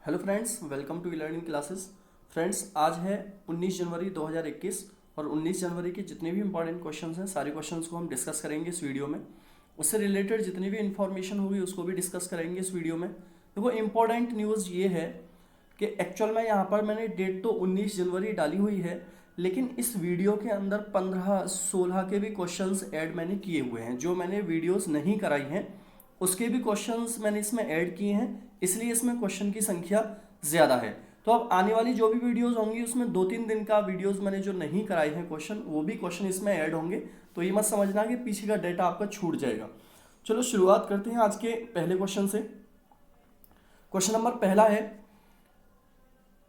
Hello friends, welcome to learning classes. Friends, आज है 19 जनवरी 2021 और 19 जनवरी के जितने भी इंपॉर्टेंट क्वेश्चंस हैं सारे क्वेश्चंस को हम डिस्कस करेंगे इस वीडियो में। उससे रिलेटेड जितनी भी इंफॉर्मेशन होगी उसको भी डिस्कस करेंगे इस वीडियो में। देखो, इंपॉर्टेंट न्यूज़ ये है कि एक्चुअल में यहाँ पर मैंने डेट तो 19 जनवरी डाली हुई है, लेकिन इस वीडियो के अंदर 15-16 के भी क्वेश्चंस ऐड मैंने किए हुए हैं। जो मैंने वीडियोस नहीं कराई हैं उसके भी क्वेश्चंस मैंने इसमें ऐड किए हैं, इसलिए इसमें क्वेश्चन की संख्या ज़्यादा है। तो अब आने वाली जो भी वीडियोस होंगी उसमें 2-3 दिन का वीडियोस मैंने जो नहीं कराए हैं क्वेश्चन, वो भी क्वेश्चन इसमें ऐड होंगे। तो ये मत समझना कि पीछे का डेटा आपका छूट जाएगा। चलो शुरुआत करते हैं आज के पहले क्वेश्चन से। क्वेश्चन नंबर पहला है,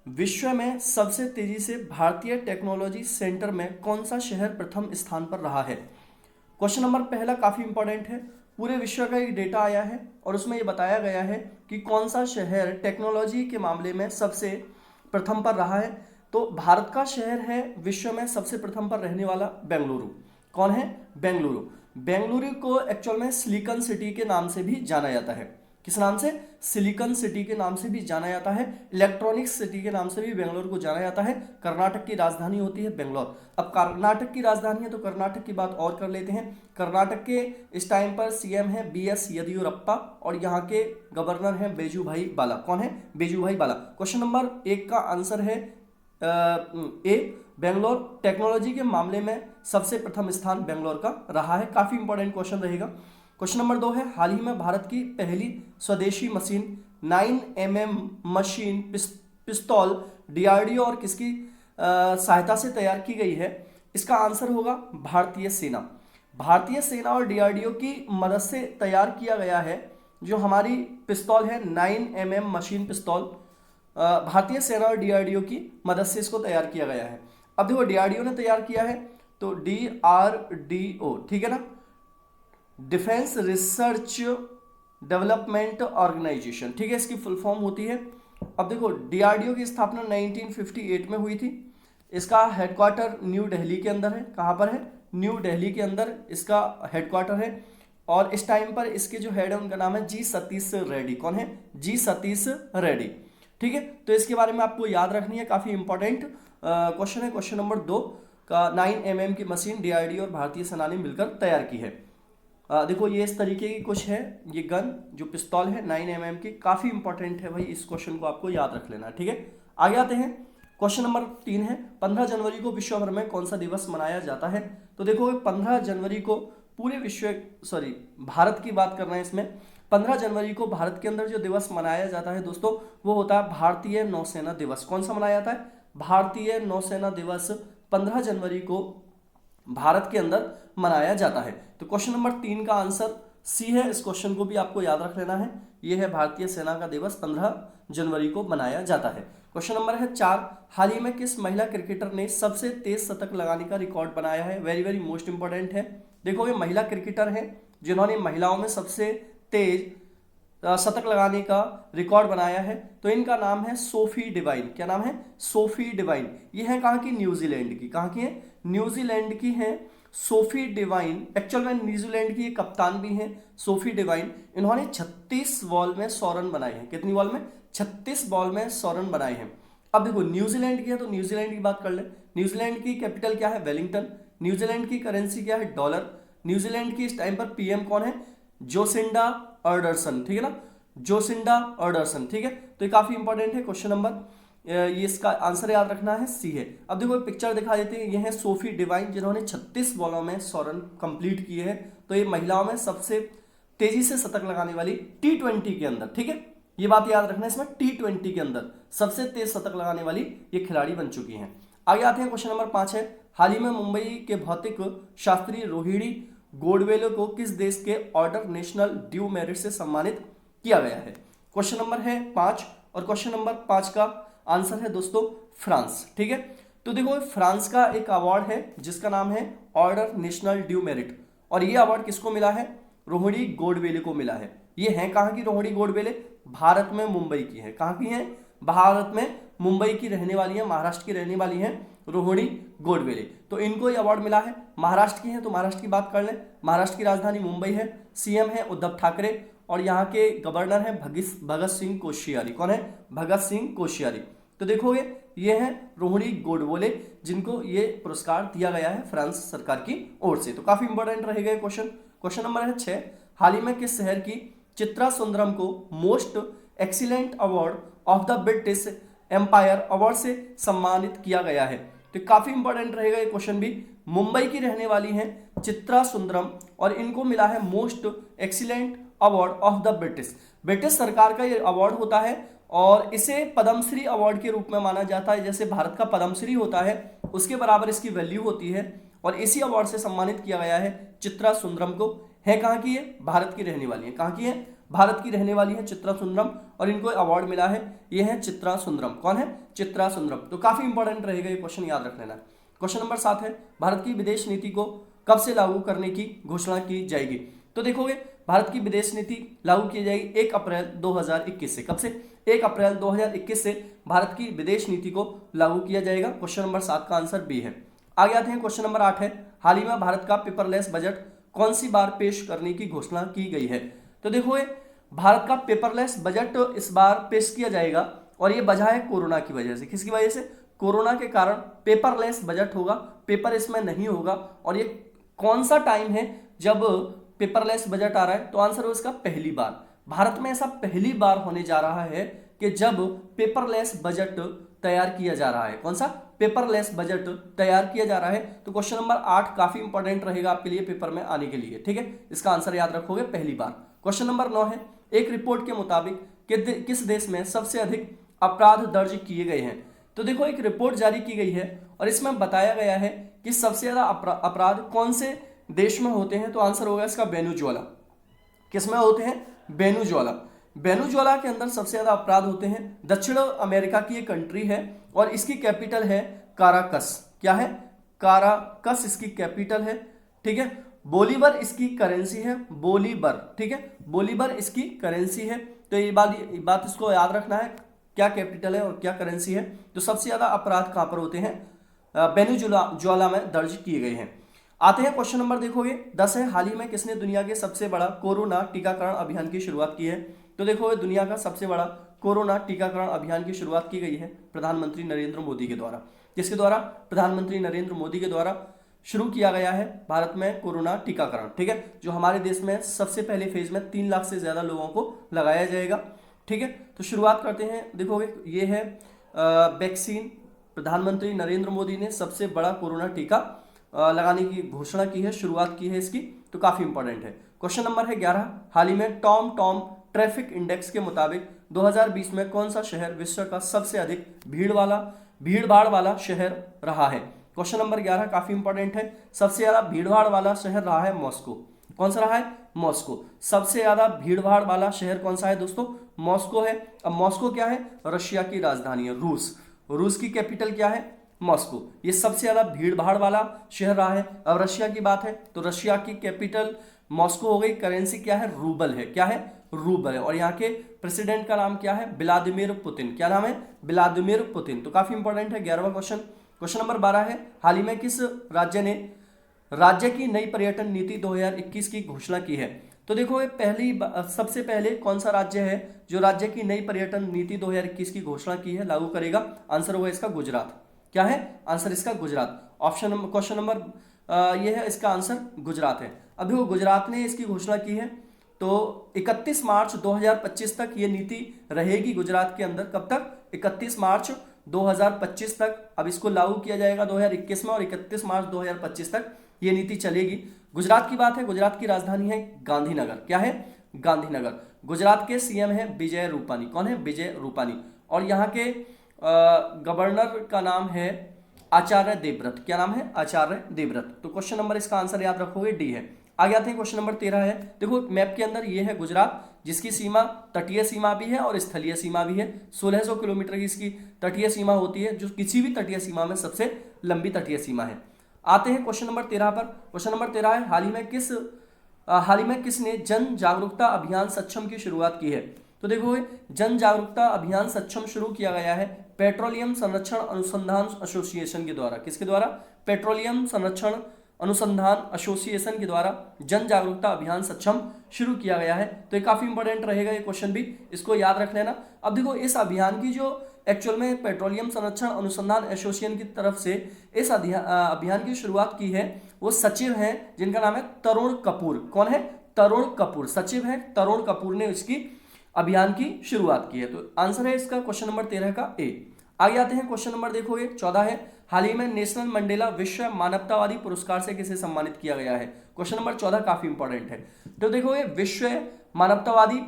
विश्व में सबसे तेजी से भारतीय टेक्नोलॉजी सेंटर में कौन सा शहर प्रथम स्थान पर रहा है। क्वेश्चन नंबर पहला काफ़ी इंपॉर्टेंट है। पूरे विश्व का एक डेटा आया है और उसमें ये बताया गया है कि कौन सा शहर टेक्नोलॉजी के मामले में सबसे प्रथम पर रहा है। तो भारत का शहर है विश्व में सबसे प्रथम पर रहने वाला बेंगलुरु। कौन है? बेंगलुरु। बेंगलुरु को एक्चुअल में सिलिकॉन सिटी के नाम से भी जाना जाता है। किस नाम से? सिलिकॉन सिटी के नाम से भी जाना जाता है। इलेक्ट्रॉनिक्स सिटी के नाम से भी बेंगलोर को जाना जाता है। कर्नाटक की राजधानी होती है बेंगलोर। अब कर्नाटक की राजधानी है तो कर्नाटक की बात और कर लेते हैं। कर्नाटक के इस टाइम पर सीएम है BS येदियुरप्पा और यहाँ के गवर्नर हैं बेजूभाई बाला। कौन है? बेजूभाई बाला। क्वेश्चन नंबर 1 का आंसर है ए, बेंगलोर टेक्नोलॉजी के मामले में सबसे प्रथम स्थान बेंगलोर का रहा है। काफी इंपॉर्टेंट क्वेश्चन रहेगा। क्वेश्चन नंबर 2 है, हाल ही में भारत की पहली स्वदेशी मशीन 9mm मशीन पिस्तौल DRDO और किसकी सहायता से तैयार की गई है? इसका आंसर होगा भारतीय सेना। भारतीय सेना और DRDO की मदद से तैयार किया गया है जो हमारी पिस्तौल है 9mm मशीन पिस्तौल। भारतीय सेना और DRDO की मदद से इसको तैयार किया गया है। अब देखो, DRDO ने तैयार किया है तो DRDO, ठीक है ना, डिफेंस रिसर्च डेवलपमेंट ऑर्गेनाइजेशन, ठीक है, इसकी फुल फॉर्म होती है। अब देखो, DRDO की स्थापना 1958 में हुई थी। इसका हेडक्वार्टर न्यू दिल्ली के अंदर है। कहाँ पर है? न्यू दिल्ली के अंदर इसका हेडक्वार्टर है। और इस टाइम पर इसके जो हेड है उनका नाम है G सतीश रेड्डी। कौन है? G सतीश रेड्डी, ठीक है। तो इसके बारे में आपको याद रखनी है, काफी इंपॉर्टेंट क्वेश्चन है। क्वेश्चन नंबर 2 का 9mm की मशीन DRDO और भारतीय सेना ने मिलकर तैयार की है। देखो, ये इस तरीके की कुछ है। ये गन जो पिस्तौल है 9mm की, काफ़ी इंपॉर्टेंट है भाई। इस क्वेश्चन को आपको याद रख लेना, ठीक है। आगे आते हैं। क्वेश्चन नंबर 3 है, 15 जनवरी को विश्व भर में कौन सा दिवस मनाया जाता है? तो देखो, 15 जनवरी को पूरे भारत की बात कर रहे हैं इसमें। 15 जनवरी को भारत के अंदर जो दिवस मनाया जाता है दोस्तों, वो होता है भारतीय नौसेना दिवस। कौन सा मनाया जाता है? भारतीय नौसेना दिवस 15 जनवरी को भारत के अंदर मनाया जाता है। तो क्वेश्चन नंबर 3 का आंसर सी है। इस क्वेश्चन को भी आपको याद रख लेना है। यह है भारतीय सेना का दिवस 15 जनवरी को मनाया जाता है। क्वेश्चन नंबर है 4, हाल ही में किस महिला क्रिकेटर ने सबसे तेज शतक लगाने का रिकॉर्ड बनाया है? वेरी वेरी मोस्ट इंपॉर्टेंट है। देखो, ये महिला क्रिकेटर है जिन्होंने महिलाओं में सबसे तेज शतक लगाने का रिकॉर्ड बनाया है। तो इनका नाम है सोफी डिवाइन। क्या नाम है? Sophie Devine. ये है कहाँ की? न्यूजीलैंड की। कहाँ की है? न्यूजीलैंड की है सोफी डिवाइन। एक्चुअल में न्यूजीलैंड की कप्तान भी हैं सोफी डिवाइन। इन्होंने 36 बॉल में 100 रन बनाए हैं। कितनी बॉल में? 36 बॉल में 100 रन बनाए हैं। अब देखो, न्यूजीलैंड की है तो न्यूजीलैंड की बात कर ले। न्यूजीलैंड की कैपिटल क्या है? वेलिंगटन। न्यूजीलैंड की करेंसी क्या है? डॉलर। न्यूजीलैंड की इस टाइम पर PM कौन है? जोसिंडा अर्डरसन, ठीक है ना, जोसिंडा अर्डरसन, ठीक है। तो ये काफी इंपॉर्टेंट है क्वेश्चन नंबर। ये इसका आंसर याद रखना है सी है। अब देखो, पिक्चर दिखा देते हैं। ये है सोफी डिवाइन जिन्होंने 36 बॉलों में 100 रन कंप्लीट किए हैं। तो ये महिलाओं में सबसे तेजी से शतक लगाने वाली T20 के अंदर, ठीक है, ये बात याद रखना है। इसमें T20 के अंदर सबसे तेज शतक लगाने वाली ये खिलाड़ी बन चुकी हैं। आगे आते हैं। क्वेश्चन नंबर 5 है, हाल ही में मुंबई के भौतिक शास्त्री रोहिणी गोडबोले को किस देश के ऑर्डर नेशनल ड्यू मेरिट से सम्मानित किया गया है? क्वेश्चन नंबर है 5 और क्वेश्चन नंबर 5 का आंसर है दोस्तों फ्रांस, ठीक है। तो देखो, फ्रांस का एक अवार्ड है जिसका नाम है ऑर्डर नेशनल ड्यू मेरिट और ये अवार्ड किसको मिला है? रोहिणी गोडबोले को मिला है। ये है कहाँ की रोहिणी गोडबोले? भारत में मुंबई की है। कहाँ की है? भारत में मुंबई की रहने वाली है, महाराष्ट्र की रहने वाली है रोहिणी गोडबोले। तो इनको ये अवार्ड मिला है। महाराष्ट्र की है तो महाराष्ट्र की बात कर लें। महाराष्ट्र की राजधानी मुंबई है। CM है उद्धव ठाकरे और यहाँ के गवर्नर हैं भगत सिंह कोश्यारी। कौन है? भगत सिंह कोश्यारी। तो देखोगे ये है रोहिणी गोडबोले, जिनको ये पुरस्कार दिया गया है फ्रांस सरकार की ओर से। तो काफी इंपॉर्टेंट रहेगा ये क्वेश्चन। क्वेश्चन नंबर है 6, हाल ही में किस शहर की चित्रा सुंदरम को most excellent award of the British Empire award से सम्मानित किया गया है? तो काफी इंपॉर्टेंट रहेगा ये क्वेश्चन भी। मुंबई की रहने वाली हैं चित्रा सुंदरम और इनको मिला है most excellent award of the British सरकार का ये अवार्ड होता है और इसे पद्मश्री अवार्ड के रूप में माना जाता है। जैसे भारत का पद्मश्री होता है उसके बराबर इसकी वैल्यू होती है और इसी अवार्ड से सम्मानित किया गया है चित्रा सुंदरम को। है कहाँ की है? भारत की रहने वाली है। कहाँ की है? भारत की रहने वाली है चित्रा सुंदरम और इनको अवार्ड मिला है। ये है चित्रा सुंदरम। कौन है? चित्रा सुंदरम। तो काफी इंपॉर्टेंट रहेगा ये क्वेश्चन, याद रख लेना। क्वेश्चन नंबर 7 है, भारत की विदेश नीति को कब से लागू करने की घोषणा की जाएगी? तो देखोगे भारत की विदेश नीति लागू की जाएगी 1 अप्रैल 2021 से। कब से? 1 अप्रैल 2021 से भारत की विदेश नीति को लागू किया जाएगा। क्वेश्चन नंबर 7 का आंसर बी है। आगे आते हैं क्वेश्चन नंबर 8 है, हाल ही में भारत का पेपरलेस बजट कौन सी बार पेश करने की घोषणा की गई है? तो देखो भारत का पेपरलेस बजट इस बार पेश किया जाएगा और ये वजह है कोरोना की वजह से। किसकी वजह से? कोरोना के कारण पेपरलेस बजट होगा, पेपर इसमें नहीं होगा। और ये कौन सा टाइम है जब पेपरलेस बजट आ रहा है? तो आंसर हो इसका पहली बार। भारत में ऐसा पहली बार होने जा रहा है कि जब पेपरलेस बजट तैयार किया जा रहा है। कौन सा? पेपरलेस बजट तैयार किया जा रहा है। तो क्वेश्चन नंबर 8 काफी इंपॉर्टेंट रहेगा आपके लिए पेपर में आने के लिए। ठीक है, इसका आंसर याद रखोगे पहली बार। क्वेश्चन नंबर 9 है, एक रिपोर्ट के मुताबिक किस देश में सबसे अधिक अपराध दर्ज किए गए हैं? तो देखो एक रिपोर्ट जारी की गई है और इसमें बताया गया है कि सबसे ज्यादा अपराध कौन से देश में होते हैं। तो आंसर होगा इसका वेनेजुएला। किसमें होते हैं? वेनेजुएला। वेनेजुएला के अंदर सबसे ज्यादा अपराध होते हैं। दक्षिण अमेरिका की एक कंट्री है और इसकी कैपिटल है काराकस। क्या है? काराकस इसकी कैपिटल है। ठीक है, बोलीवर इसकी करेंसी है, बोलीवर। ठीक है, बोलीवर इसकी करेंसी है। तो ये बात इसको याद रखना है, क्या कैपिटल है और क्या करेंसी है। तो सबसे ज्यादा अपराध कहां पर होते हैं? वेनेजुएला में दर्ज किए गए हैं। आते हैं क्वेश्चन नंबर देखोगे 10 है, हाल ही में किसने दुनिया के सबसे बड़ा कोरोना टीकाकरण अभियान की शुरुआत की है? तो देखोगे दुनिया का सबसे बड़ा कोरोना टीकाकरण अभियान की शुरुआत की गई है प्रधानमंत्री नरेंद्र मोदी के द्वारा। किसके द्वारा? प्रधानमंत्री नरेंद्र मोदी के द्वारा शुरू किया गया है भारत में कोरोना टीकाकरण। ठीक है, जो हमारे देश में सबसे पहले फेज में 3 लाख से ज्यादा लोगों को लगाया जाएगा। ठीक है, तो शुरुआत करते हैं। देखोगे ये है वैक्सीन। प्रधानमंत्री नरेंद्र मोदी ने सबसे बड़ा कोरोना टीका लगाने की घोषणा की है, शुरुआत की है इसकी। तो काफी इंपॉर्टेंट है। क्वेश्चन नंबर है 11, हाल ही में टॉम ट्रैफिक इंडेक्स के मुताबिक 2020 में कौन सा शहर विश्व का सबसे अधिक भीड़भाड़ वाला शहर रहा है? क्वेश्चन नंबर 11 काफी इंपॉर्टेंट है। सबसे ज्यादा भीड़भाड़ वाला शहर रहा है मॉस्को। कौन सा रहा है? मॉस्को। सबसे ज्यादा भीड़भाड़ वाला शहर कौन सा है दोस्तों? मॉस्को है। अब मॉस्को क्या है? रशिया की राजधानी है, रूस की कैपिटल क्या है? मॉस्को। ये सबसे ज्यादा भीड़भाड़ वाला शहर रहा है। अब रशिया की बात है तो रशिया की कैपिटल मॉस्को हो गई। करेंसी क्या है? रूबल है। क्या है? रूबल है। और यहाँ के प्रेसिडेंट का नाम क्या है? Vladimir Putin. क्या नाम है? Vladimir Putin. तो काफी इंपॉर्टेंट है 11वां क्वेश्चन। क्वेश्चन नंबर 12 है, हाल ही में किस राज्य ने राज्य की नई पर्यटन नीति 2021 की घोषणा की है? तो देखो सबसे पहले कौन सा राज्य है जो राज्य की नई पर्यटन नीति 2021 की घोषणा की है, लागू करेगा? आंसर होगा इसका गुजरात। क्या है आंसर इसका? गुजरात। क्वेश्चन नंबर ये है, इसका आंसर गुजरात है। अभी वो गुजरात ने इसकी घोषणा की है तो 31 मार्च 2025 तक ये नीति रहेगी गुजरात के अंदर। कब तक? 31 मार्च 2025 तक। अब इसको लागू किया जाएगा 2021 में और 31 मार्च 2025 तक ये नीति चलेगी। गुजरात की बात है, गुजरात की राजधानी है गांधीनगर। क्या है? गांधीनगर। गुजरात के सीएम है विजय रूपानी। कौन है? विजय रूपानी। और यहाँ के गवर्नर का नाम है आचार्य देवव्रत। क्या नाम है? आचार्य देवव्रत। तो क्वेश्चन नंबर इसका आंसर याद रखोगे डी है। आगे आते हैं क्वेश्चन नंबर 13 है। देखो मैप के अंदर ये है गुजरात, जिसकी सीमा तटीय सीमा भी है और स्थलीय सीमा भी है। 1600 किलोमीटर की इसकी तटीय सीमा होती है, जो किसी भी तटीय सीमा में सबसे लंबी तटीय सीमा है। आते हैं क्वेश्चन नंबर 13 पर। क्वेश्चन नंबर 13 है, हाल ही में किसने जन जागरूकता अभियान सक्षम की शुरुआत की है? तो देखो जन जागरूकता अभियान सक्षम शुरू किया गया है पेट्रोलियम संरक्षण अनुसंधान एसोसिएशन के द्वारा। किसके द्वारा? पेट्रोलियम संरक्षण अनुसंधान एसोसिएशन के द्वारा जन जागरूकता अभियान सक्षम शुरू किया गया है। तो ये काफी इंपॉर्टेंट रहेगा, ये क्वेश्चन भी, इसको याद रख लेना। अब देखो इस अभियान की जो एक्चुअल में पेट्रोलियम संरक्षण अनुसंधान एसोसिएशन की तरफ से इस अभियान की शुरुआत की है, वो सचिव हैं जिनका नाम है तरुण कपूर। कौन है? तरुण कपूर, सचिव है तरुण कपूर ने इसकी अभियान की शुरुआत की है। तो आंसर है इसका क्वेश्चन नंबर 13 का ए। आगे आते हैं, क्वेश्चन नंबर देखोगे 14 है, हाल ही में नेशनल मंडेला विश्व मानवतावादी पुरस्कार से किसे सम्मानित किया गया है? क्वेश्चन नंबर 14 काफी इंपॉर्टेंट है। तो देखोगे विश्व मानवतावादी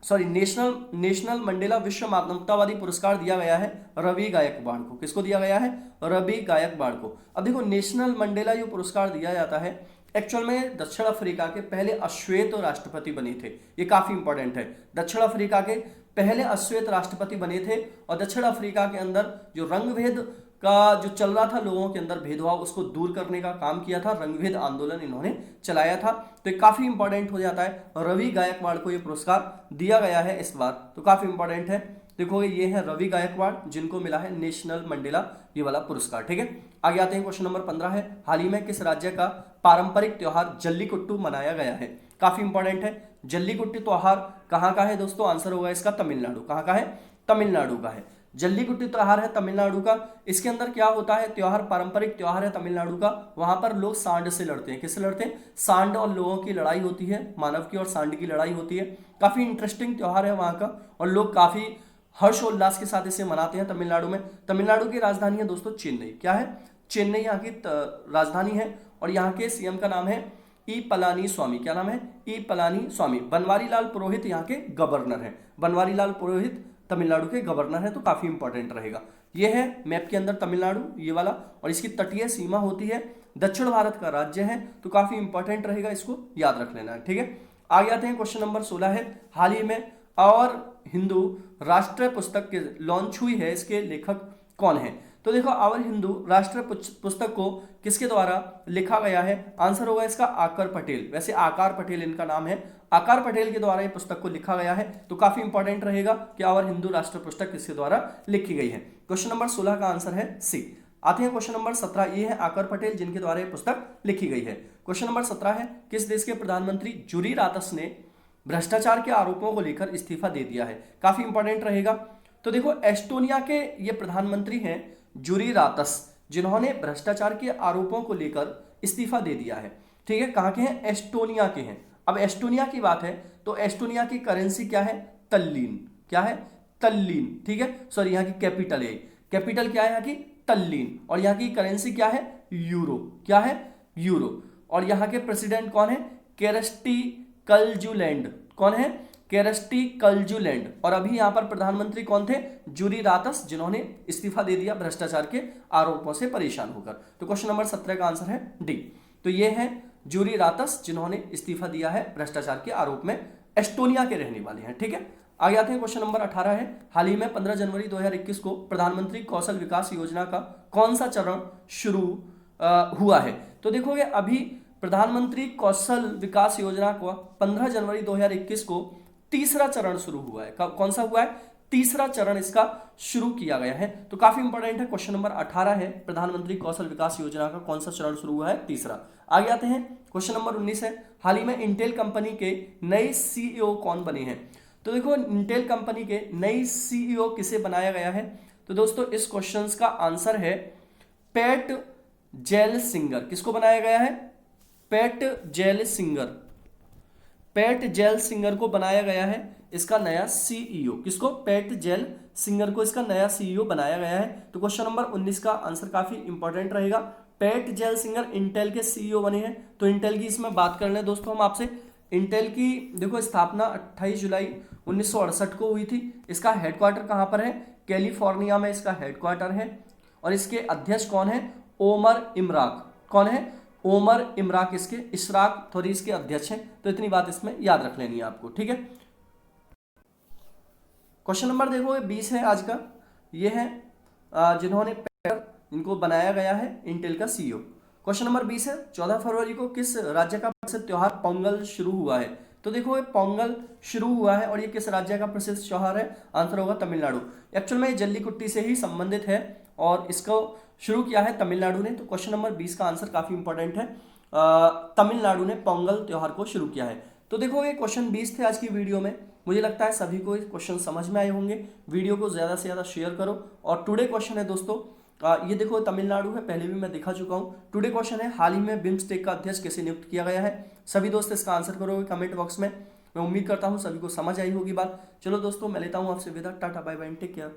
नेशनल मंडेला विश्व मानवतावादी पुरस्कार दिया गया है रवि गायकवाड़ को। किसको दिया गया है? रवि गायकवाड़ को। अब देखो नेशनल मंडेला जो पुरस्कार दिया जाता है, एक्चुअल में दक्षिण अफ्रीका के पहले अश्वेत राष्ट्रपति बने थे। ये काफी इंपॉर्टेंट है, दक्षिण अफ्रीका के पहले अश्वेत राष्ट्रपति बने थे और दक्षिण अफ्रीका के अंदर जो रंगभेद का जो चल रहा था, लोगों के अंदर भेदभाव, उसको दूर करने का काम किया था, रंगभेद आंदोलन इन्होंने चलाया था। तो ये काफी इंपॉर्टेंट हो जाता है, रवि गायकवाड़ को ये पुरस्कार दिया गया है इस बार, तो काफी इंपॉर्टेंट है। देखोगे ये है रवि गायकवाड़ जिनको मिला है नेशनल मंडेला ये वाला पुरस्कार। ठीक है, आगे आते हैं, क्वेश्चन नंबर 15 है, हाल ही में किस राज्य का पारंपरिक त्योहार जल्लीकट्टू मनाया गया है? काफी इंपॉर्टेंट है। जल्लीकट्टू त्योहार कहाँ का है दोस्तों? आंसर होगा इसका तमिलनाडु। कहाँ का है? तमिलनाडु का है। जल्लीकट्टू त्योहार है तमिलनाडु का। इसके अंदर क्या होता है? त्योहार, पारंपरिक त्योहार है तमिलनाडु का। वहां पर लोग सांड से लड़ते हैं। किससे लड़ते हैं? सांड और लोगों की लड़ाई होती है, मानव की और सांड की लड़ाई होती है। काफी इंटरेस्टिंग त्योहार है वहां का और लोग काफी हर्षोल्लास के साथ इसे मनाते हैं तमिलनाडु में। तमिलनाडु की राजधानी है दोस्तों चेन्नई। क्या है? चेन्नई यहाँ की राजधानी है और यहाँ के सीएम का नाम है ई पलानी स्वामी। क्या नाम है? ई पलानी स्वामी। बनवारी लाल पुरोहित यहाँ के गवर्नर हैं। बनवारी लाल पुरोहित तमिलनाडु के गवर्नर है, तो काफी इंपॉर्टेंट रहेगा। ये है मैप के अंदर तमिलनाडु ये वाला, और इसकी तटीय सीमा होती है, दक्षिण भारत का राज्य है, तो काफी इंपॉर्टेंट रहेगा, इसको याद रख लेना है। ठीक है, आगे आते हैं, क्वेश्चन नंबर 16 है, हाल ही में और हिंदू राष्ट्रीय पुस्तक के लॉन्च हुई है, इसके लेखक कौन है? तो देखो आवर हिंदू राष्ट्रीय पुस्तक को किसके द्वारा लिखा गया है? आंसर होगा इसका आकर पटेल। वैसे आकार पटेल इनका नाम है, आकार पटेल के द्वारा ये पुस्तक को लिखा गया है, तो काफी इंपॉर्टेंट रहेगा कि आवर हिंदू राष्ट्रीय पुस्तक किसके द्वारा लिखी गई है। क्वेश्चन नंबर 16 का आंसर है सी। आते हैं क्वेश्चन नंबर 17, ये है आकर पटेल जिनके द्वारा ये पुस्तक लिखी गई है। क्वेश्चन नंबर 17 है, किस देश के प्रधानमंत्री जूरी रातस ने भ्रष्टाचार के आरोपों को लेकर इस्तीफा दे दिया है? काफी इंपॉर्टेंट रहेगा। तो देखो एस्टोनिया के ये प्रधानमंत्री हैं जूरी रातस, जिन्होंने भ्रष्टाचार के आरोपों को लेकर इस्तीफा दे दिया है। ठीक है, कहां के हैं? एस्टोनिया के हैं। अब एस्टोनिया की बात है तो एस्टोनिया की करेंसी क्या है? तल्लीन। क्या है? तल्लीन। ठीक है, सॉरी यहाँ की कैपिटल है, कैपिटल क्या है यहाँ की? तल्लीन। और यहाँ की करेंसी क्या है? यूरो। क्या है? यूरो। और यहाँ के प्रेसिडेंट कौन है? केरस्टी कलजुलैंड। कौन है? केरस्टी कलजुलैंड। और अभी यहाँ पर प्रधानमंत्री कौन थे? जूरी रातस, जिन्होंने इस्तीफा दे दिया भ्रष्टाचार के आरोपों से परेशान होकर। तो क्वेश्चन नंबर 17 का आंसर है डी। तो ये है जूरी रातस जिन्होंने इस्तीफा दिया है भ्रष्टाचार के आरोप में, एस्टोनिया के रहने वाले हैं। ठीक है, आगे आते हैं, क्वेश्चन नंबर 18 है, हाल ही में 15 जनवरी 2021 को प्रधानमंत्री कौशल विकास योजना का कौन सा चरण शुरू हुआ है? तो देखोगे अभी प्रधानमंत्री कौशल विकास योजना को 15 जनवरी 2021 को तीसरा चरण शुरू हुआ है। कौन सा हुआ है? तीसरा चरण इसका शुरू किया गया है, तो काफी इंपॉर्टेंट है। क्वेश्चन नंबर 18 है, प्रधानमंत्री कौशल विकास योजना का कौन सा चरण शुरू हुआ है? तीसरा। आगे आते हैं, क्वेश्चन नंबर 19 है, हाल ही में इंटेल कंपनी के नए सीईओ कौन बने हैं? तो देखो इंटेल कंपनी के नई सीईओ किसे बनाया गया है? तो दोस्तों इस क्वेश्चन का आंसर है पैट जेलसिंगर। किसको बनाया गया है? पैट जेलसिंगर। पैट जेलसिंगर को बनाया गया है इसका नया सीईओ। किसको? पैट जेलसिंगर को इसका नया सीईओ बनाया गया है। तो क्वेश्चन नंबर 19 का आंसर काफी इंपॉर्टेंट रहेगा। पैट जेलसिंगर इंटेल के सीईओ बने हैं। तो इंटेल की इसमें बात कर लें दोस्तों हम आपसे। इंटेल की देखो स्थापना 28 जुलाई 1968 को हुई थी। इसका हेडक्वार्टर कहाँ पर है? कैलिफोर्निया में इसका हेडक्वार्टर है। और इसके अध्यक्ष कौन है? ओमर इमराक। कौन है? ओमर इमराक इसके, इशराक थोड़ी इसके अध्यक्ष हैं। तो इतनी बात इसमें याद रख लेनी है आपको। ठीक है, क्वेश्चन नंबर देखो 20 है आज का। ये है जिन्होंने इनको बनाया गया है इंटेल का सीईओ। क्वेश्चन नंबर 20 है, 14 फरवरी को किस राज्य का प्रसिद्ध त्योहार पोंगल शुरू हुआ है? तो देखो ये पोंगल शुरू हुआ है और ये किस राज्य का प्रसिद्ध त्योहार है? आंसर होगा तमिलनाडु। एक्चुअल में ये जल्लीकुट्टी से ही संबंधित है और इसको शुरू किया है तमिलनाडु ने। तो क्वेश्चन नंबर 20 का आंसर काफी इंपॉर्टेंट है, तमिलनाडु ने पोंगल त्योहार को शुरू किया है। तो देखो ये क्वेश्चन 20 थे आज की वीडियो में। मुझे लगता है सभी को क्वेश्चन समझ में आए होंगे। वीडियो को ज़्यादा से ज़्यादा शेयर करो। और टुडे क्वेश्चन है दोस्तों, ये देखो तमिलनाडु है, पहले भी मैं दिखा चुका हूँ। टुडे क्वेश्चन है, हाल ही में बिम्स्टेक का अध्यक्ष कैसे नियुक्त किया गया है? सभी दोस्त इसका आंसर करोगे कमेंट बॉक्स में। मैं उम्मीद करता हूँ सभी को समझ आई होगी बात। चलो दोस्तों, मैं लेता हूँ आपसे विदा। Tata bye bye, take care.